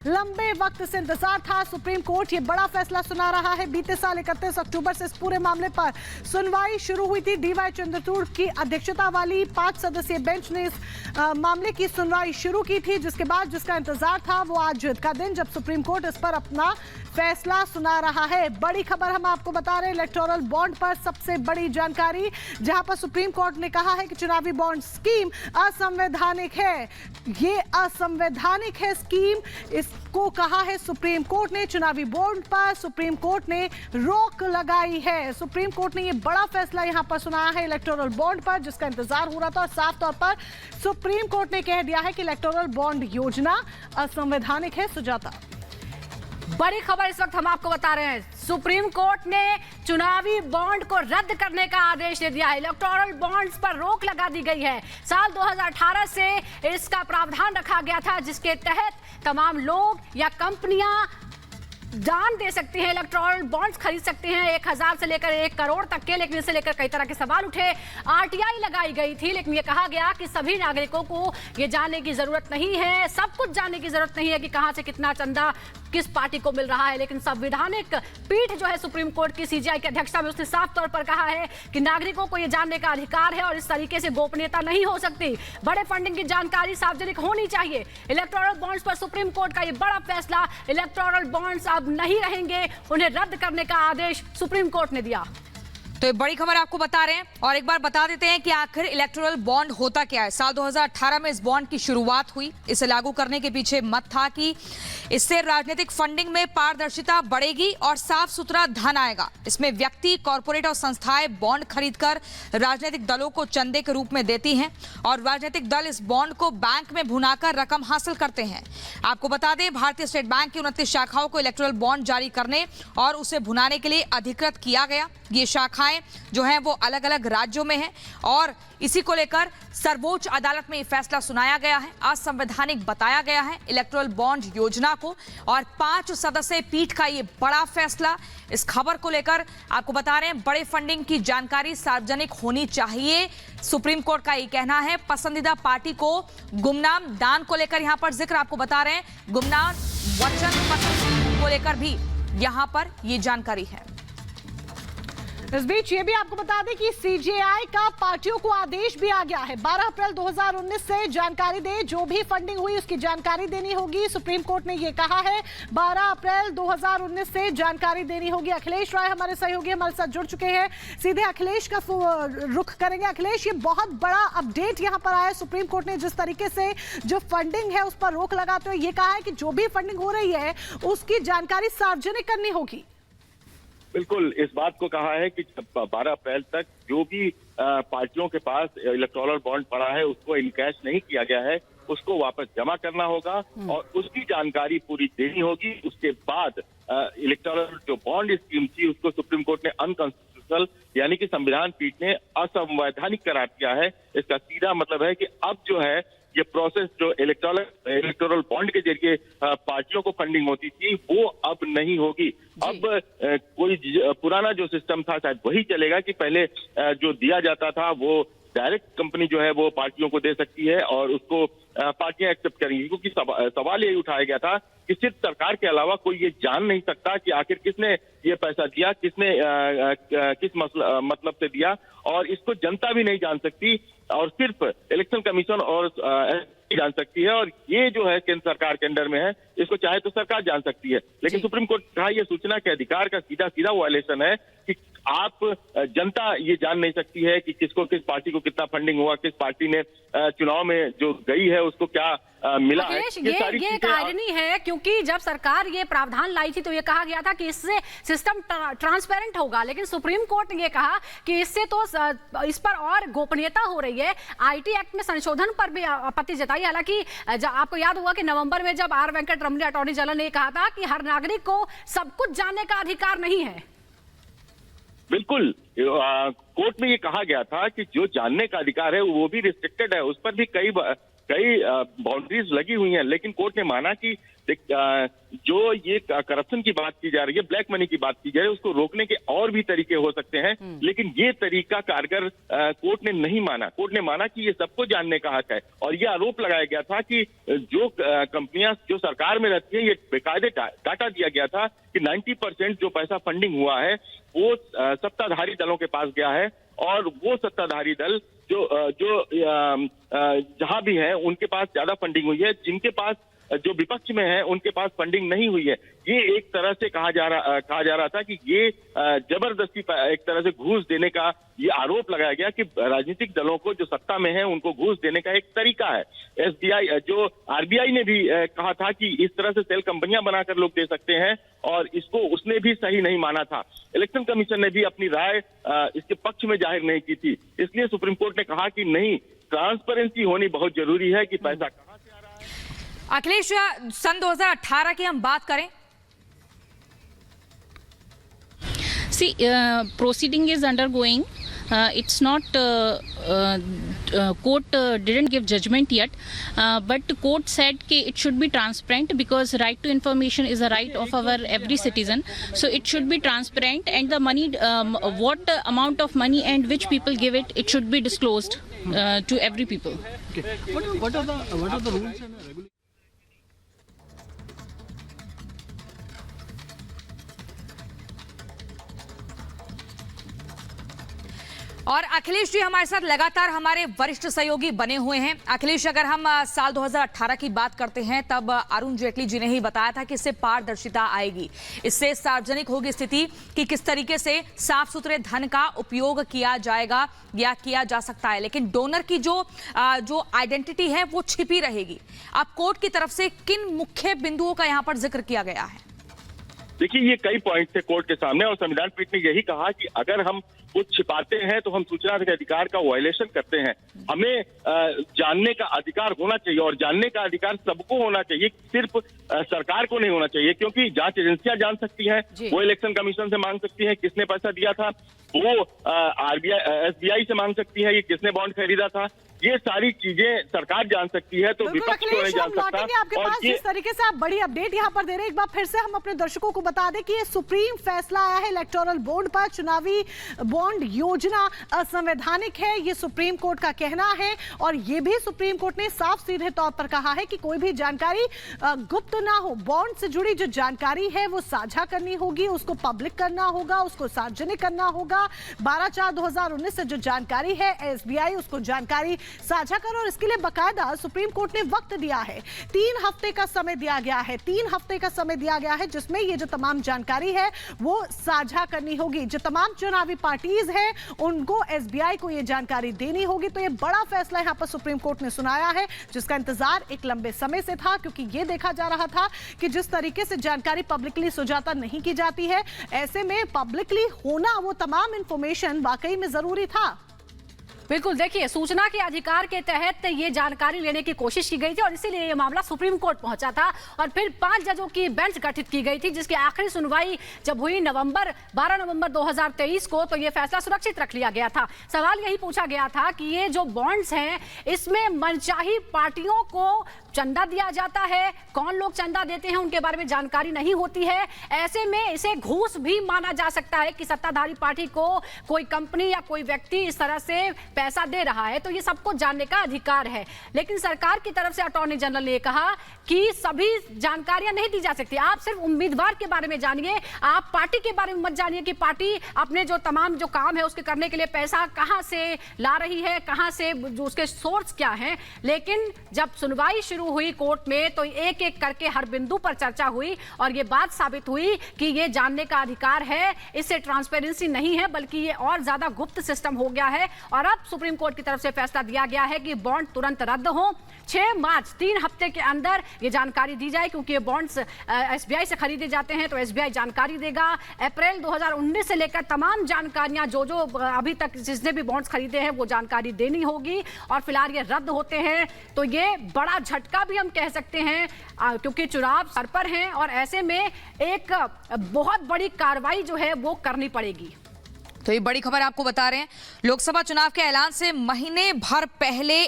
लंबे वक्त से इंतजार था। सुप्रीम कोर्ट ये बड़ा फैसला सुना रहा है। बीते साल 31 अक्टूबर से इस पूरे मामले पर सुनवाई शुरू हुई थी। डीवाई चंद्रचूड़ की अध्यक्षता वाली 5 सदस्यीय बेंच ने इस मामले की सुनवाई शुरू की थी, जिसके बाद जिसका इंतजार था वो आज का दिन जब सुप्रीम कोर्ट इस पर अपना फैसला सुना रहा है। बड़ी खबर हम आपको बता रहे हैं, इलेक्टोरल बॉन्ड पर सबसे बड़ी जानकारी, जहां पर सुप्रीम कोर्ट ने कहा है कि चुनावी बॉन्ड स्कीम असंवैधानिक है। ये असंवैधानिक है स्कीम, इसको कहा है सुप्रीम कोर्ट ने। चुनावी बॉन्ड पर सुप्रीम कोर्ट ने रोक लगाई है। सुप्रीम कोर्ट ने ये बड़ा फैसला यहां पर सुनाया है इलेक्टोरल बॉन्ड पर, जिसका इंतजार हो रहा था, और साफ तौर पर सुप्रीम कोर्ट ने कह दिया है कि इलेक्टोरल बॉन्ड योजना असंवैधानिक है। सुजाता, बड़ी खबर इस वक्त हम आपको बता रहे हैं, सुप्रीम कोर्ट ने चुनावी बॉन्ड को रद्द करने का आदेश दे दिया है। इलेक्टोरल बॉन्ड्स पर रोक लगा दी गई है। साल 2018 से इसका प्रावधान रखा गया था, जिसके तहत तमाम लोग या कंपनियां दान दे सकते हैं, इलेक्टोरल बॉन्ड्स खरीद सकते हैं 1000 से लेकर 1 करोड़ तक के। लेकिन इसे लेकर कई तरह के सवाल उठे। आरटीआई लगाई गई थी, लेकिन ये कहा गया कि सभी नागरिकों को ये जानने की जरूरत नहीं है, सब कुछ जानने की जरूरत नहीं है कि कहां से कितना चंदा किस पार्टी को मिल रहा है। लेकिन संवैधानिक पीठ जो है सुप्रीम कोर्ट की सीजेआई की अध्यक्षता में, उसने साफ तौर पर कहा है कि नागरिकों को यह जानने का अधिकार है और इस तरीके से गोपनीयता नहीं हो सकती। बड़े फंडिंग की जानकारी सार्वजनिक होनी चाहिए। इलेक्टोरल बॉन्ड्स पर सुप्रीम कोर्ट का यह बड़ा फैसला, इलेक्टोरल बॉन्ड्स अब नहीं रहेंगे, उन्हें रद्द करने का आदेश सुप्रीम कोर्ट ने दिया। तो ये बड़ी खबर आपको बता रहे हैं और एक बार बता देते हैं कि आखिर इलेक्टोरल बॉन्ड होता क्या है। साल 2018 में इस बॉन्ड की शुरुआत हुई। इसे लागू करने के पीछे मत था कि इससे राजनीतिक फंडिंग में पारदर्शिता बढ़ेगी और साफ सुथरा धन आएगा। इसमें व्यक्ति, कॉरपोरेट और संस्थाएं बॉन्ड खरीदकर राजनीतिक दलों को चंदे के रूप में देती हैं और राजनीतिक दल इस बॉन्ड को बैंक में भुनाकर रकम हासिल करते हैं। आपको बता दें, भारतीय स्टेट बैंक की 29 शाखाओं को इलेक्टोरल बॉन्ड जारी करने और उसे भुनाने के लिए अधिकृत किया गया। ये शाखाएं जो हैं वो अलग अलग राज्यों में हैं और इसी को लेकर सर्वोच्च अदालत में ये फैसला सुनाया गया है। असंवैधानिक बताया गया है इलेक्टोरल बॉन्ड योजना को और 5 सदस्यीय पीठ का ये बड़ा फैसला। इस खबर को लेकर आपको बता रहे हैं, बड़े फंडिंग की जानकारी सार्वजनिक होनी चाहिए, सुप्रीम कोर्ट का ये कहना है। पसंदीदा पार्टी को गुमनाम दान को लेकर यहां पर जिक्र आपको बता रहे हैं, गुमनाम वचन पत्र को लेकर भी यहां पर ये जानकारी है। इस बीच ये भी आपको बता दें कि सीजेआई का पार्टियों को आदेश भी आ गया है। 12 अप्रैल 2019 से जानकारी दे, जो भी फंडिंग हुई उसकी जानकारी देनी होगी। सुप्रीम कोर्ट ने ये कहा है, 12 अप्रैल 2019 से जानकारी देनी होगी। अखिलेश राय हमारे सहयोगी हमारे साथ जुड़ चुके हैं, सीधे अखिलेश का रुख करेंगे। अखिलेश, ये बहुत बड़ा अपडेट यहाँ पर आया है। सुप्रीम कोर्ट ने जिस तरीके से जो फंडिंग है उस पर रोक लगाते हुए ये कहा है कि जो भी फंडिंग हो रही है उसकी जानकारी सार्वजनिक करनी होगी। बिल्कुल, इस बात को कहा है कि 12 अप्रैल तक जो भी पार्टियों के पास इलेक्टोरल बॉन्ड पड़ा है उसको इनकैश नहीं किया गया है, उसको वापस जमा करना होगा और उसकी जानकारी पूरी देनी होगी। उसके बाद इलेक्टोरल जो बॉन्ड स्कीम थी उसको सुप्रीम कोर्ट ने अनकॉन्स्टिट्यूशनल यानी कि संविधान पीठ ने असंवैधानिक करार दिया है। इसका सीधा मतलब है कि अब जो है ये प्रोसेस जो इलेक्टोरल बॉन्ड के जरिए पार्टियों को फंडिंग होती थी वो अब नहीं होगी। अब कोई पुराना जो सिस्टम था शायद वही चलेगा कि पहले जो दिया जाता था वो डायरेक्ट कंपनी जो है वो पार्टियों को दे सकती है और उसको पार्टियां एक्सेप्ट करेंगी। क्योंकि सवाल ये उठाया गया था कि सिर्फ सरकार के अलावा कोई ये जान नहीं सकता कि आखिर किसने ये पैसा दिया, किसने किस मतलब से दिया, और इसको जनता भी नहीं जान सकती और सिर्फ इलेक्शन कमीशन और जान सकती है। और ये जो है केंद्र सरकार के अंडर में है, इसको चाहे तो सरकार जान सकती है। लेकिन सुप्रीम कोर्ट कहा यह सूचना के अधिकार का सीधा सीधा वायलेशन है कि आप जनता ये जान नहीं सकती है कि किसको, किस पार्टी को कितना फंडिंग हुआ, किस पार्टी ने चुनाव में जो गई है उसको क्या मिला है। ये एक आयरनी है, क्योंकि जब सरकार ये प्रावधान लाई थी तो ये कहा गया था कि इससे सिस्टम ट्रांसपेरेंट होगा, लेकिन सुप्रीम कोर्ट ने ये कहा कि इससे तो इस पर और गोपनीयता हो रही है। आईटी एक्ट में संशोधन पर भी आपत्ति जताई। हालांकि आपको याद होगा कि नवंबर में जब are Venkat Ramani attorney general ने कहा था कि हर नागरिक को सब कुछ जानने का अधिकार नहीं है। बिल्कुल, कोर्ट में ये कहा गया था कि जो जानने का अधिकार है वो भी रिस्ट्रिक्टेड है, उस पर भी कई बाउंड्रीज लगी हुई हैं। लेकिन कोर्ट ने माना कि जो ये करप्शन की बात की जा रही है, ब्लैक मनी की बात की जा रही है, उसको रोकने के और भी तरीके हो सकते हैं, लेकिन ये तरीका कारगर कोर्ट ने नहीं माना। कोर्ट ने माना कि ये सबको जानने का हक है, और ये आरोप लगाया गया था कि जो कंपनियां जो सरकार में रहती है, ये बेकायदे डाटा दिया गया था कि 90% जो पैसा फंडिंग हुआ है वो सत्ताधारी दलों के पास गया है, और वो सत्ताधारी दल जो जहां भी है उनके पास ज्यादा फंडिंग हुई है, जिनके पास जो विपक्ष में है उनके पास फंडिंग नहीं हुई है। ये एक तरह से कहा जा रहा था कि ये जबरदस्ती एक तरह से घूस देने का ये आरोप लगाया गया कि राजनीतिक दलों को जो सत्ता में है उनको घूस देने का एक तरीका है। एसबीआई जो आरबीआई ने भी कहा था कि इस तरह से सेल कंपनियां बनाकर लोग दे सकते हैं, और इसको उसने भी सही नहीं माना था। इलेक्शन कमीशन ने भी अपनी राय इसके पक्ष में जाहिर नहीं की थी। इसलिए सुप्रीम कोर्ट ने कहा कि नहीं, ट्रांसपेरेंसी होनी बहुत जरूरी है कि पैसा कहां से आ रहा है। अखिलेश, सन 2018 की हम बात करें, See, proceeding is undergoing. It's not court didn't give judgment yet, but court said that it should be transparent because right to information is a right of our every citizen. So it should be transparent, and the money, what amount of money and which people give it, it should be disclosed to every people. Okay. What are the rules and regulations? और अखिलेश जी हमारे साथ लगातार हमारे वरिष्ठ सहयोगी बने हुए हैं। अखिलेश, अगर हम साल 2018 की बात करते हैं, तब अरुण जेटली जी ने ही बताया था कि इससे पारदर्शिता आएगी, इससे सार्वजनिक होगी स्थिति कि किस तरीके से साफ सुथरे धन का उपयोग किया जाएगा या किया जा सकता है, लेकिन डोनर की जो आइडेंटिटी है वो छिपी रहेगी। अब कोर्ट की तरफ से किन मुख्य बिंदुओं का यहाँ पर जिक्र किया गया है? देखिए, ये कई पॉइंट थे कोर्ट के सामने, और संविधान पीठ ने यही कहा कि अगर हम कुछ छिपाते हैं तो हम सूचना के अधिकार का वायलेशन करते हैं। हमें जानने का अधिकार होना चाहिए, और जानने का अधिकार सबको होना चाहिए, सिर्फ सरकार को नहीं होना चाहिए, क्योंकि जांच एजेंसियां जान सकती हैं, वो इलेक्शन कमीशन से मांग सकती हैं किसने पैसा दिया था, वो आरबीआई एसबीआई से मांग सकती है ये किसने बॉन्ड खरीदा था। ये सारी चीजें सरकार जान सकती है, तो विपक्ष को नहीं जान सकता। आपके पास जिस तरीके से आप बड़ी अपडेट यहाँ पर दे रहे हैं, एक बार फिर से हम अपने दर्शकों को बता दें कि ये सुप्रीम फैसला आया है इलेक्टोरल बॉन्ड पर। चुनावी बॉन्ड योजना असंवैधानिक है, ये सुप्रीम कोर्ट का कहना है, और ये भी सुप्रीम कोर्ट ने साफ सीधे तौर पर कहा है कि कोई भी जानकारी गुप्त ना हो। बॉन्ड से जुड़ी जो जानकारी है वो साझा करनी होगी, उसको पब्लिक करना होगा, उसको सार्वजनिक करना होगा। 12/4/2019 से जो जानकारी है, एसबीआई उसको जानकारी साझा कर, और इसके लिए बकायदा सुप्रीम कोर्ट ने वक्त दिया है। 3 हफ्ते का समय दिया गया है, 3 हफ्ते का समय दिया गया है, जिसमें ये जो तमाम जानकारी है वो साझा करनी होगी। जो तमाम चुनावी पार्टीज हैं उनको एसबीआई को ये जानकारी देनी होगी। तो ये बड़ा फैसला यहाँ पर सुप्रीम कोर्ट ने सुनाया है, जिसका इंतजार एक लंबे समय से था, क्योंकि ये देखा जा रहा था कि जिस तरीके से जानकारी पब्लिकली सुजाता नहीं की जाती है, ऐसे में पब्लिकली होना वो तमाम इंफॉर्मेशन वाकई में जरूरी था। बिल्कुल, देखिए, सूचना के अधिकार के तहत ये जानकारी लेने की कोशिश की गई थी, और इसीलिए ये मामला सुप्रीम कोर्ट पहुंचा था, और फिर 5 जजों की बेंच गठित की गई थी, जिसकी आखिरी सुनवाई जब हुई 12 नवंबर 2023 को, तो ये फैसला सुरक्षित रख लिया गया था। सवाल यही पूछा गया था कि ये जो बॉन्ड्स हैं, इसमें मनचाही पार्टियों को चंदा दिया जाता है, कौन लोग चंदा देते हैं उनके बारे में जानकारी नहीं होती है। ऐसे में इसे घूस भी माना जा सकता है कि सत्ताधारी पार्टी को कोई कंपनी या कोई व्यक्ति इस तरह से पैसा दे रहा है, तो ये सबको जानने का अधिकार है। लेकिन सरकार की तरफ से अटॉर्नी जनरल ने कहा कि सभी जानकारियां नहीं दी जा सकती, आप सिर्फ उम्मीदवार के बारे में जानिए, आप पार्टी के बारे में मत जानिए कि पार्टी अपने जो तमाम जो काम है उसके करने के लिए पैसा कहां से ला रही है, कहां से, जो उसके सोर्स क्या हैं। लेकिन जब सुनवाई शुरू हुई कोर्ट में, तो एक एक करके हर बिंदु पर चर्चा हुई, और ये बात साबित हुई कि ये जानने का अधिकार है, इससे ट्रांसपेरेंसी नहीं है, बल्कि ये और ज्यादा गुप्त सिस्टम हो गया है। और अब सुप्रीम कोर्ट की तरफ से फैसला दिया गया है कि बॉन्ड तुरंत रद्द हो। 6 मार्च 3 हफ्ते के अंदर ये जानकारी दी जाए, क्योंकि ये बॉन्ड्स एसबीआई से खरीदे जाते हैं, तो एसबीआई जानकारी देगा। अप्रैल 2019 से लेकर तमाम जानकारियां जो अभी तक जिसने भी बॉन्ड्स खरीदे हैं वो जानकारी देनी होगी, और फिलहाल ये रद्द होते हैं। तो ये बड़ा झटका भी हम कह सकते हैं, क्योंकि चुनाव सर पर हैं, और ऐसे में एक बहुत बड़ी कार्रवाई जो है वो करनी पड़ेगी। तो ये बड़ी खबर आपको बता रहे हैं, लोकसभा चुनाव के ऐलान से महीने भर पहले